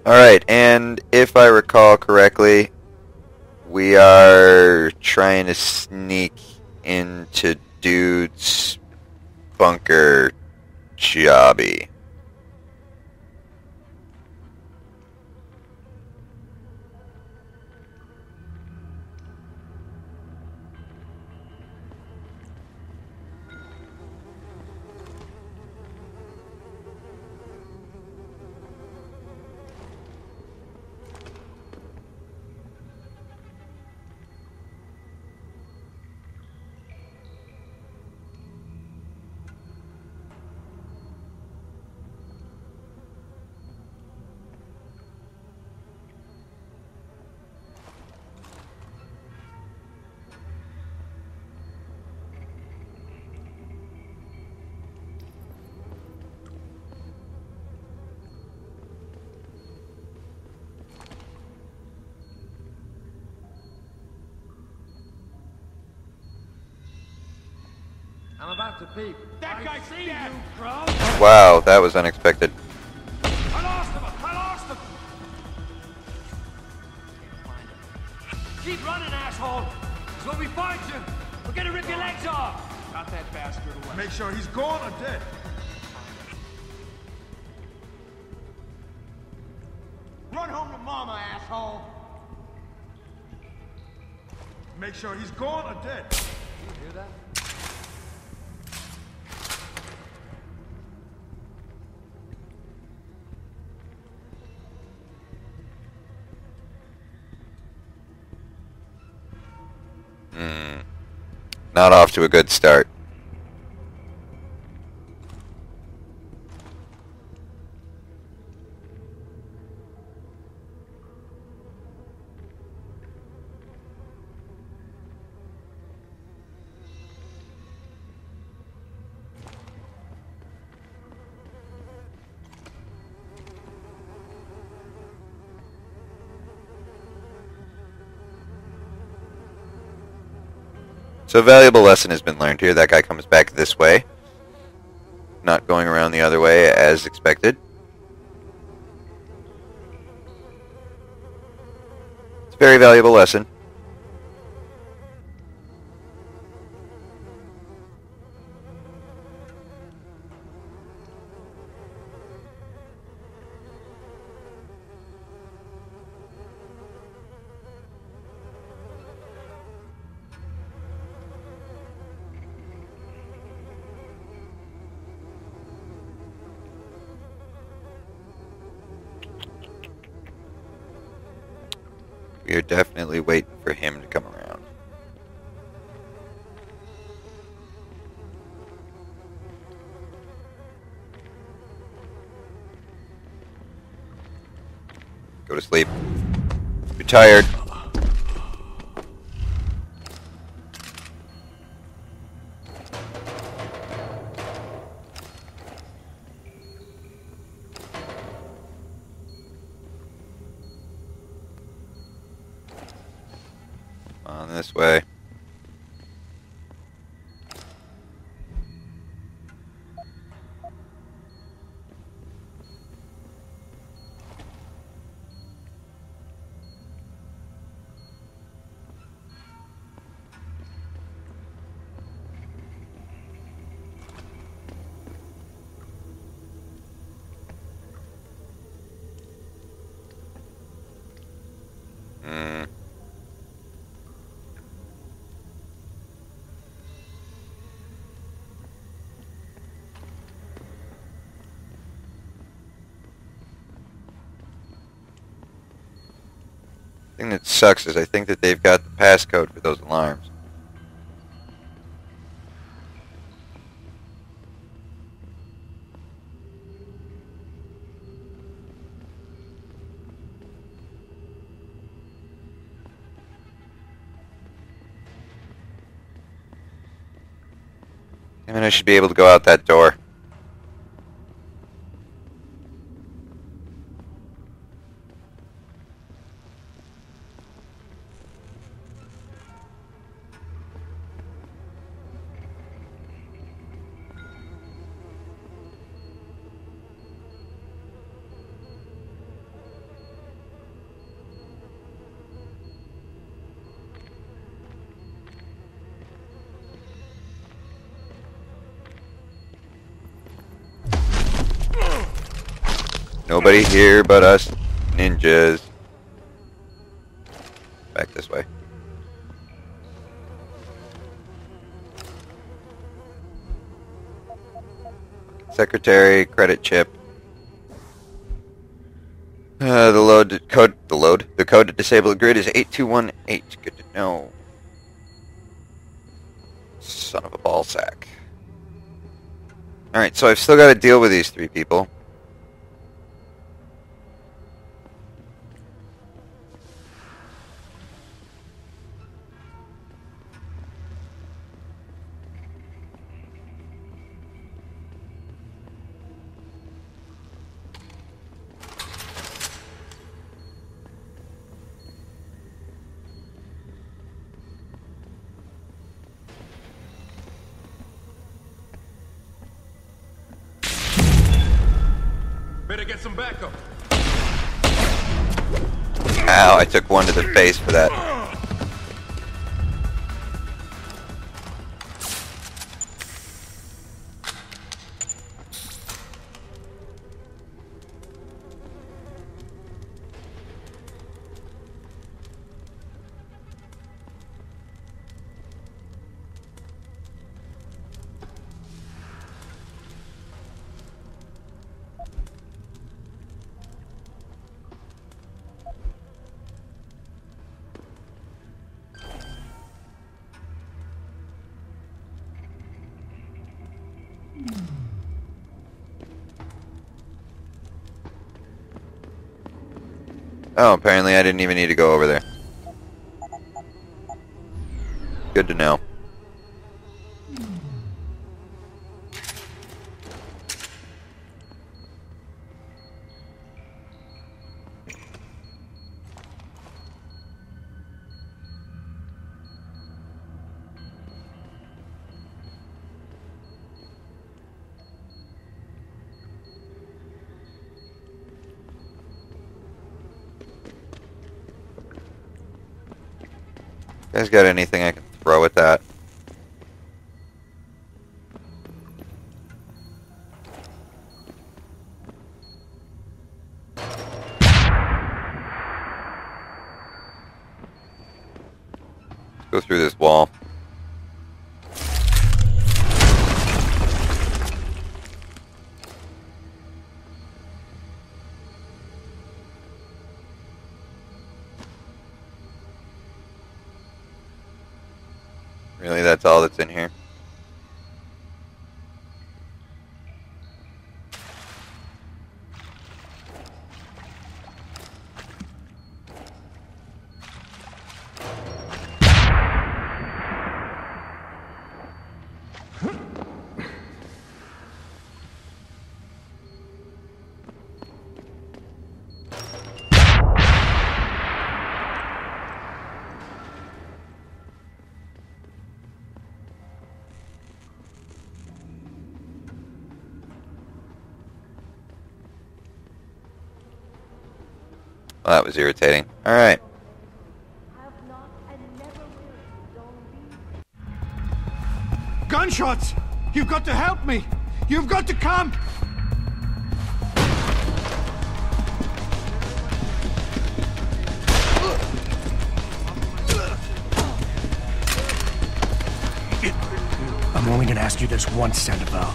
Alright, and if I recall correctly, we are trying to sneak into Dude's bunker jobby. I'm about to peep. That guy's dead! Wow, that was unexpected. I lost him! I lost him! Keep running, asshole! So when we find you, we're gonna rip your legs off! Got that bastard away. Make sure he's gone or dead. Run home to mama, asshole! Make sure he's gone or dead. You hear that? Not off to a good start. So a valuable lesson has been learned here. That guy comes back this way, not going around the other way as expected. It's a very valuable lesson. We are definitely waiting for him to come around. Go to sleep. You're tired. On this way. The thing that sucks is I think that they've got the passcode for those alarms. And I should be able to go out that door. Nobody here but us ninjas. Back this way. Secretary, credit chip. The code to disable the grid is 8218. Good to know. Son of a ball sack. Alright, so I've still got to deal with these three people. Better get some backup. Ow, I took one to the face for that. Oh, apparently I didn't even need to go over there. Good to know. You guys got anything I can throw at that? Let's go through this wall. Really, that's all that's in here? Well, that was irritating. Alright. Gunshots! You've got to help me! You've got to come! I'm only gonna ask you this once, Sandroval.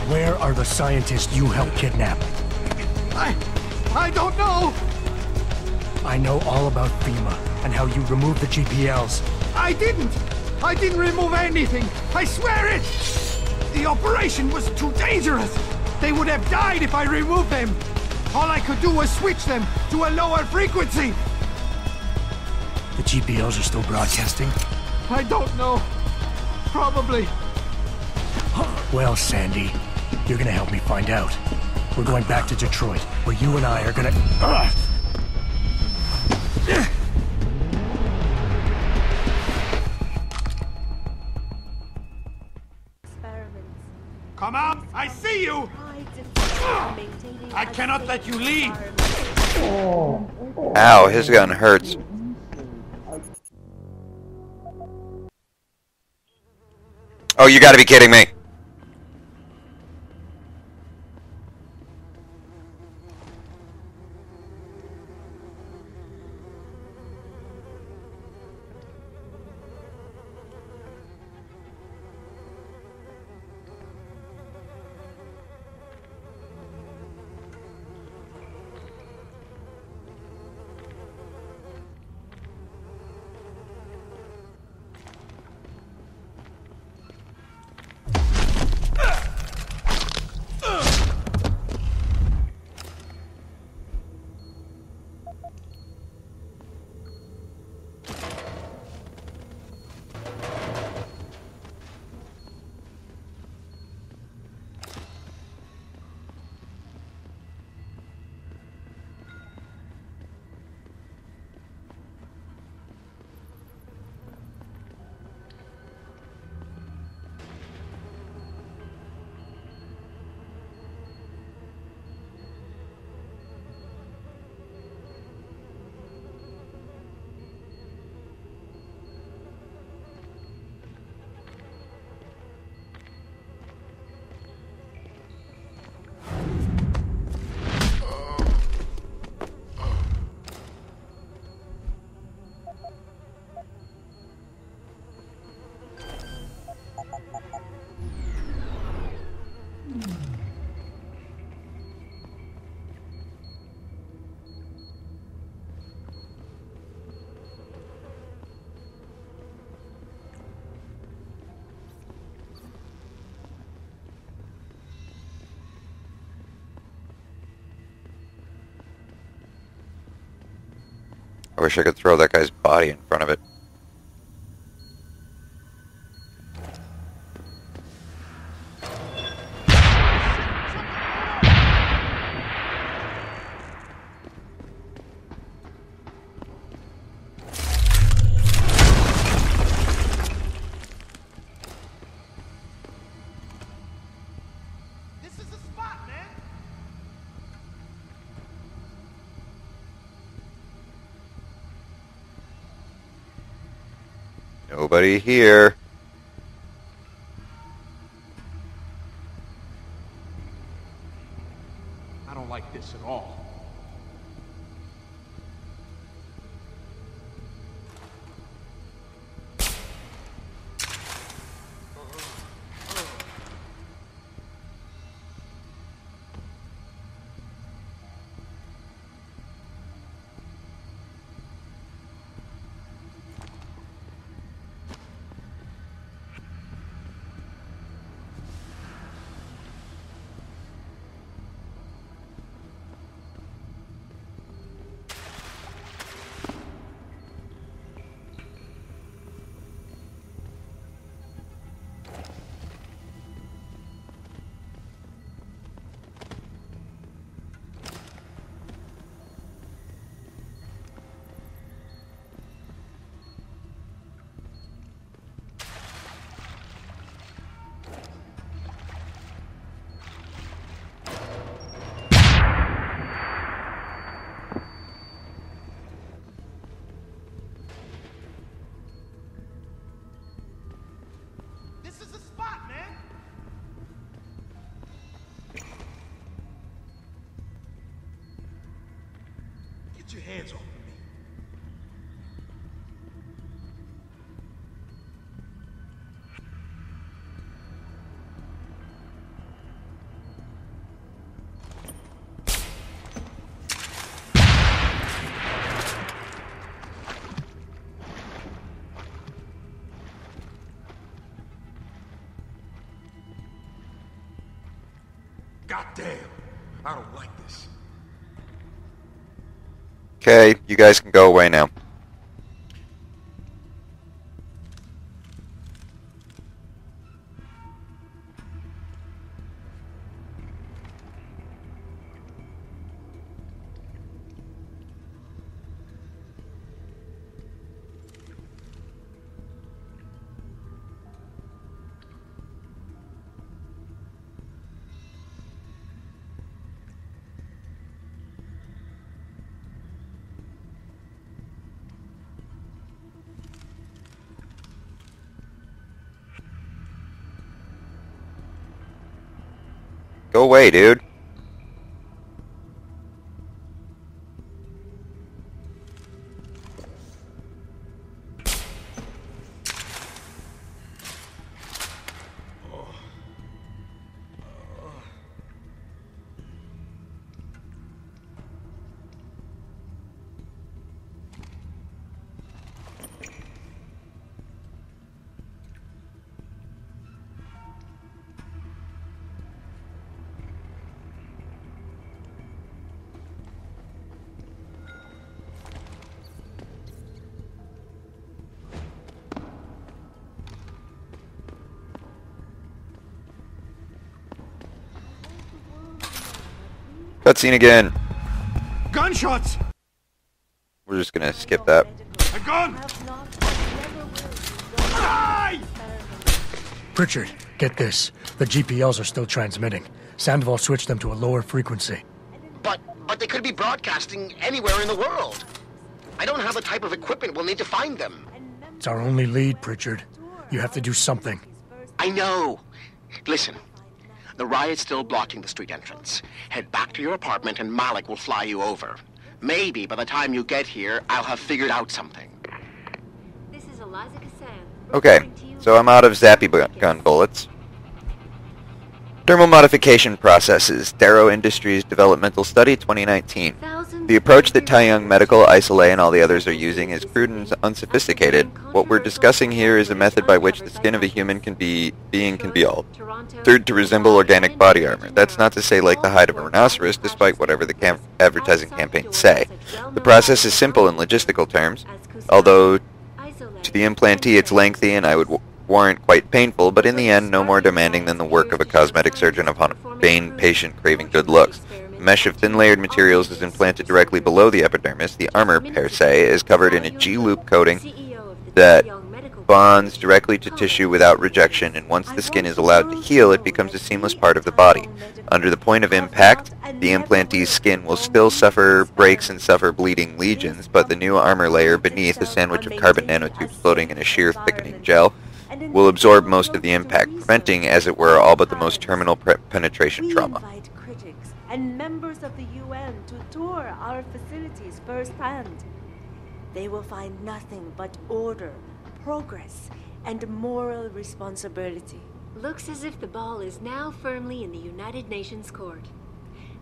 Where are the scientists you helped kidnap? I don't know! I know all about FEMA and how you removed the GPLs. I didn't remove anything! I swear it! The operation was too dangerous! They would have died if I removed them! All I could do was switch them to a lower frequency! The GPLs are still broadcasting? I don't know. Probably. Well, Sandy, you're gonna help me find out. We're going back to Detroit, where you and I are gonna... Come out! I see you! I cannot let you leave! Ow, his gun hurts. Oh, you gotta be kidding me. I wish I could throw that guy's body in front of it. Nobody here. I don't like this at all. This is the spot, man! Get your hands off of me. God damn, I don't like this. Okay, you guys can go away now. Go away, dude. Cutscene again. Gunshots! We're just gonna skip that. A gun! Die! Pritchard, get this. The GPLs are still transmitting. Sandroval switched them to a lower frequency. But they could be broadcasting anywhere in the world. I don't have the type of equipment we'll need to find them. It's our only lead, Pritchard. You have to do something. I know. Listen, the riot's still blocking the street entrance. Head back to your apartment and Malik will fly you over. Maybe by the time you get here, I'll have figured out something. This is Eliza Cassan. Okay, so I'm out of zappy gun bullets. Thermal modification processes. Darrow Industries Developmental Study 2019. The approach that Taeyong Medical, Isolé, and all the others are using is crude and unsophisticated. What we're discussing here is a method by which the skin of a human can be altered to resemble organic body armor. That's not to say like the hide of a rhinoceros, despite whatever the advertising campaigns say. The process is simple in logistical terms, although to the implantee it's lengthy and I would warrant quite painful, but in the end no more demanding than the work of a cosmetic surgeon upon a vain patient craving good looks. A mesh of thin-layered materials is implanted directly below the epidermis. The armor, per se, is covered in a G-loop coating that bonds directly to tissue without rejection, and once the skin is allowed to heal, it becomes a seamless part of the body. Under the point of impact, the implantee's skin will still suffer breaks and suffer bleeding lesions, but the new armor layer beneath, a sandwich of carbon nanotubes floating in a sheer thickening gel, will absorb most of the impact, preventing, as it were, all but the most terminal penetration trauma. We invite critics and members of the UN to tour our facilities firsthand. They will find nothing but order, progress, and moral responsibility. Looks as if the ball is now firmly in the United Nations court.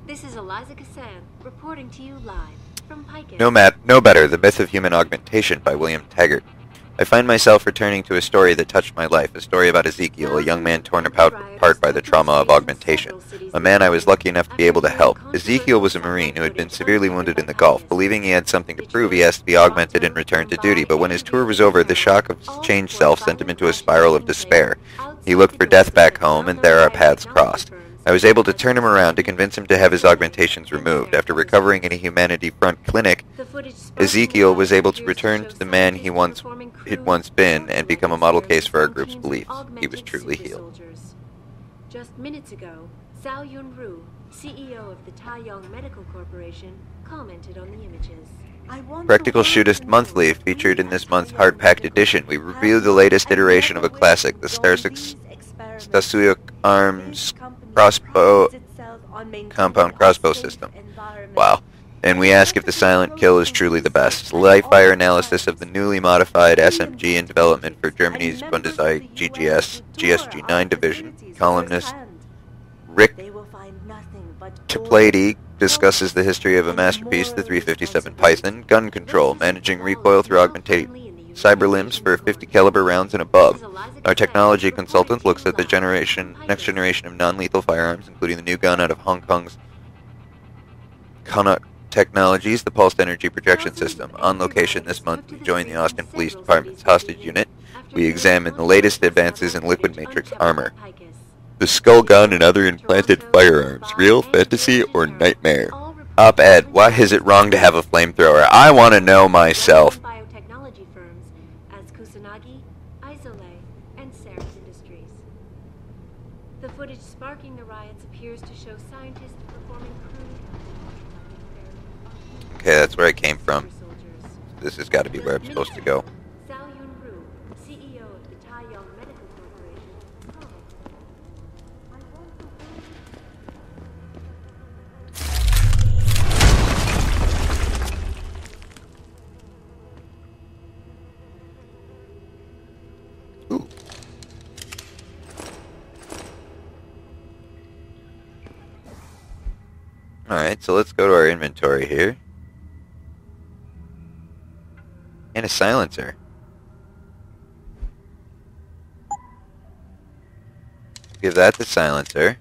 This is Eliza Cassan, reporting to you live from Picus. No Better, The Myth of Human Augmentation by William Taggart. I find myself returning to a story that touched my life, a story about Ezekiel, a young man torn apart by the trauma of augmentation, a man I was lucky enough to be able to help. Ezekiel was a Marine who had been severely wounded in the Gulf. Believing he had something to prove, he asked to be augmented and returned to duty, but when his tour was over, the shock of his changed self sent him into a spiral of despair. He looked for death back home, and there our paths crossed. I was able to turn him around to convince him to have his augmentations removed. After recovering in a Humanity Front clinic, Ezekiel was able to return to the man he'd once been and become a model case for our group's beliefs. He was truly healed. Just minutes ago, Zhao Yunru, CEO of the Taeyong Medical Corporation, commented on the images. Practical Shootist Monthly, featured in this month's hard-packed edition. We review the latest iteration of a classic, the Stasuyuk Arms compound crossbow system. Wow. And we ask if the silent kill is truly the best. Live fire analysis of the newly modified SMG in development for Germany's Bundeswehr GSG-9 division. Columnist Rick Toplady discusses the history of a masterpiece, the 357 Python. Gun control, managing recoil through augmented cyber limbs for 50 caliber rounds and above. Our technology consultant looks at the next generation of non-lethal firearms, including the new gun out of Hong Kong's Connaught Technologies, the Pulsed Energy Projection System. On location this month, we join the Austin Police Department's hostage unit. We examine the latest advances in liquid matrix armor. The skull gun and other implanted firearms, real, fantasy, or nightmare? Op-ed, why is it wrong to have a flamethrower? I want to know myself. The footage sparking the riots appears to show scientists performing crude... Okay, that's where I came from. This has got to be where I'm supposed to go. Zhao Yunru, CEO of the Taeyong Medical Corporation. Ooh. Alright, so let's go to our inventory here. And a silencer. Give that the silencer.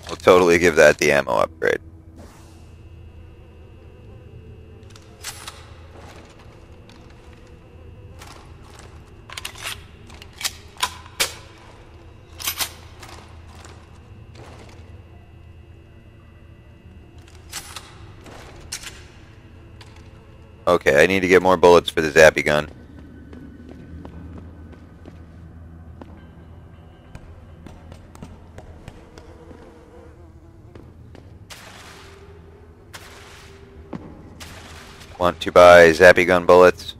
We'll totally give that the ammo upgrade. Okay, I need to get more bullets for the zappy gun. Want to buy zappy gun bullets?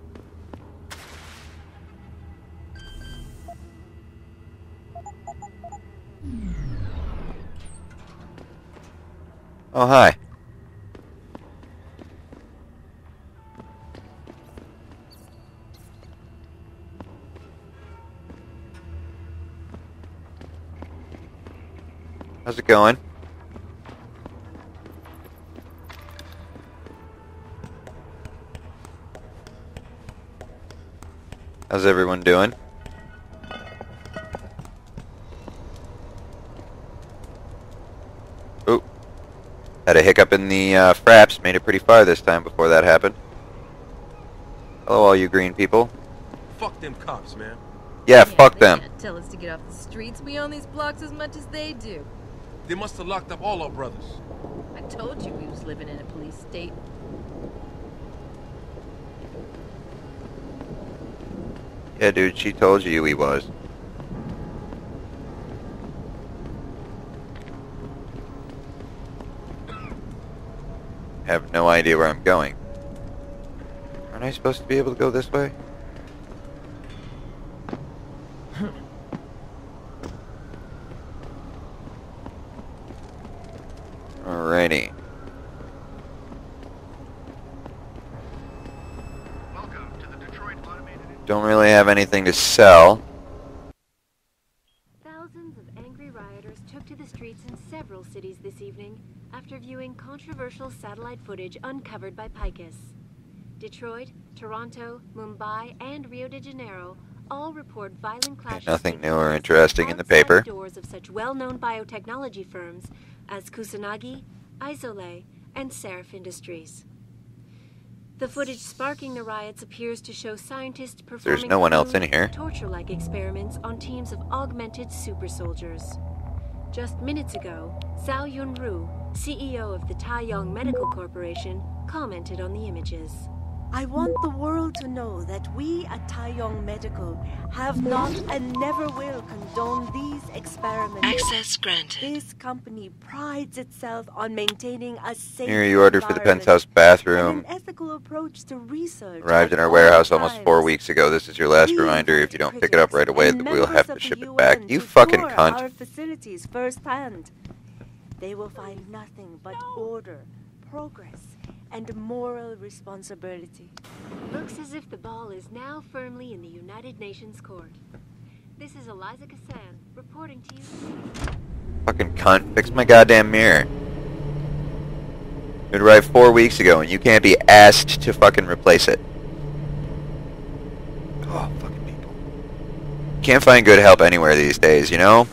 Oh, hi. How's it going? How's everyone doing? Oh, had a hiccup in the fraps. Made it pretty far this time before that happened. Hello, all you green people. Fuck them cops, man. Yeah, fuck they them. Can't tell us to get off the streets. We own these blocks as much as they do. They must have locked up all our brothers. I told you we was living in a police state. Yeah, dude, she told you he was. Have no idea where I'm going. Aren't I supposed to be able to go this way? Alrighty. Don't really have anything to sell. Thousands of angry rioters took to the streets in several cities this evening after viewing controversial satellite footage uncovered by Picus. Detroit, Toronto, Mumbai, and Rio de Janeiro all report violent clashes. Nothing new or interesting in the paper. Outside doors of such well-known biotechnology firms as Kusanagi, Isole, and Seraph Industries. The footage sparking the riots appears to show scientists performing There's no one else in here. torture-like experiments on teams of augmented super soldiers. Just minutes ago, Zhao Yunru, CEO of the Taiyong Medical Corporation, commented on the images. I want the world to know that we at Taiyong Medical have not and never will condone these experiments. Access granted. This company prides itself on maintaining a safe Here you ordered for the environment penthouse bathroom. and an ethical approach to research. Arrived in at our all warehouse almost times. 4 weeks ago. This is your last Please, reminder. If you don't pick it up right away, and we'll have members to of the ship it UN back. You to fucking tour cunt. our facilities firsthand. They will find nothing but order, progress, and moral responsibility. Looks as if the ball is now firmly in the United Nations court. This is Eliza Kassan reporting to you. Fucking cunt. Fix my goddamn mirror. It arrived 4 weeks ago and you can't be asked to fucking replace it. Oh, fucking people. Can't find good help anywhere these days, you know?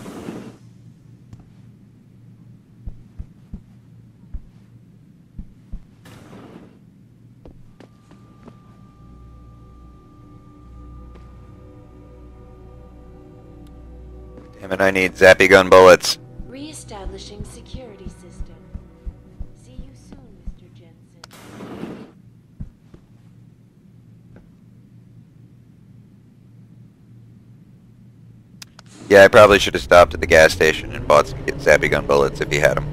Damn it, I need zappy gun bullets. Re-establishing security system. See you soon, Mr. Jensen. Yeah, I probably should have stopped at the gas station and bought some zappy gun bullets if he had them.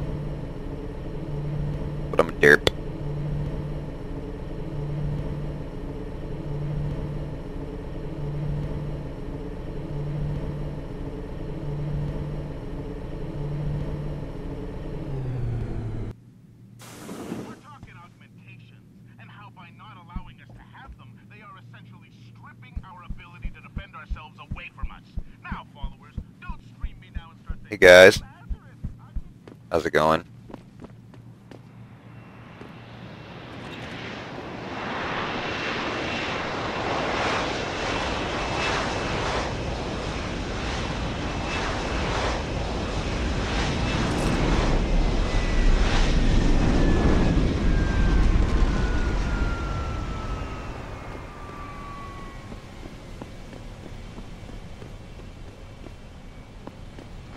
But I'm a derp. We're talking augmentations, and how by not allowing us to have them, they are essentially stripping our ability to defend ourselves away from us. Now, followers, don't stream me now and start saying, Hey guys, how's it going?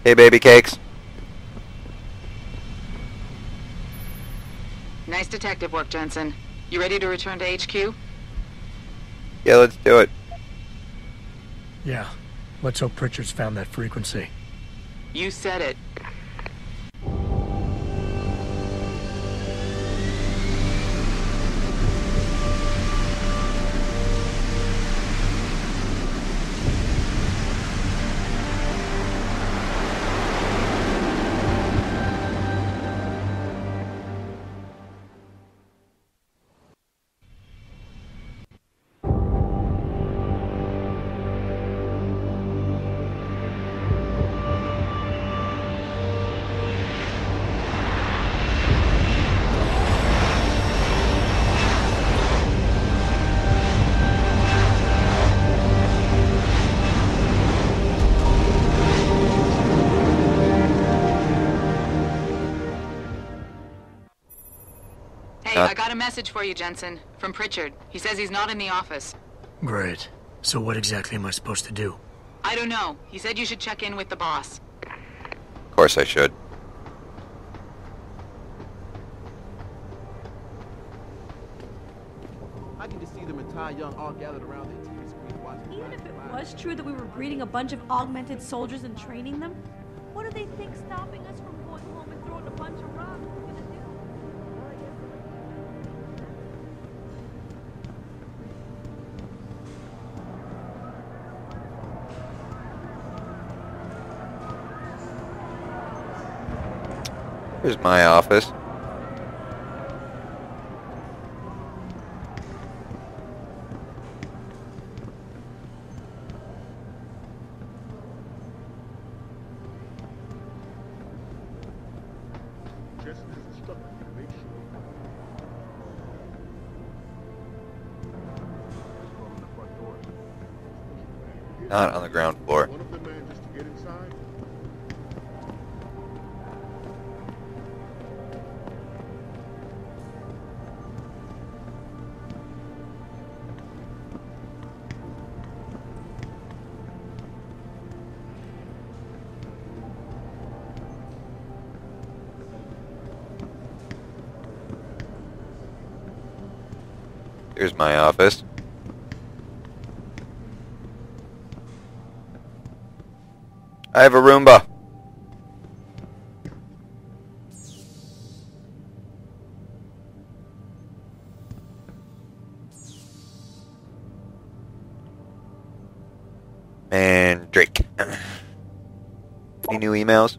Hey baby cakes. Nice detective work, Jensen. You ready to return to HQ? Yeah, let's do it. Yeah. Let's hope Pritchard's found that frequency. You said it. I got a message for you, Jensen. From Pritchard. He says he's not in the office. Great. So what exactly am I supposed to do? I don't know. He said you should check in with the boss. Of course I should. I can just see them entire young all gathered around their TV screens watching. Even if it was true that we were breeding a bunch of augmented soldiers and training them, what do they think stopping us from going home and throwing a bunch of rocks is gonna do? Here's my office. Jensen has instructed me to make sure. On the front door. Not on the ground floor. One of them manages to get inside. Here's my office. I have a Roomba. And Drake. Any new emails?